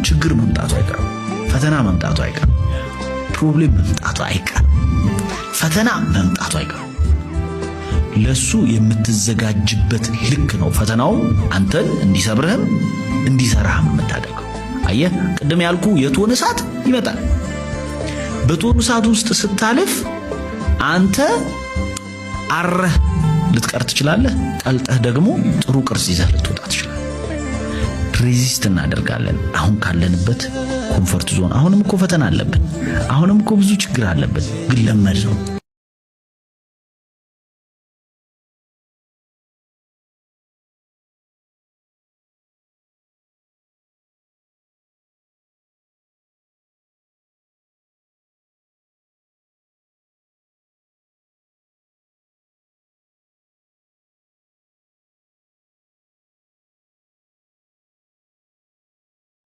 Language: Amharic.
ችግር መምጣቱ አይቀርም። ፈተና መምጣቱ አይቀርም። ፕሮብሌም መምጣቱ አይቀርም። ፈተና መምጣቱ አይቀርም። ለሱ የምትዘጋጅበት ልክ ነው ፈተናው አንተን እንዲሰብርህም እንዲሰራህም የምታደርገው። አየህ ቅድም ያልኩ የቶን እሳት ይመጣል። በቶን እሳት ውስጥ ስታልፍ አንተ አረህ ልትቀር ትችላለህ። ቀልጠህ ደግሞ ጥሩ ቅርጽ ይዘህ ልትወጣ ትችላለህ። ሬዚስት እናደርጋለን አሁን ካለንበት ኮምፎርት ዞን። አሁንም እኮ ፈተና አለብን። አሁንም እኮ ብዙ ችግር አለብን። ግን ለመድ ነው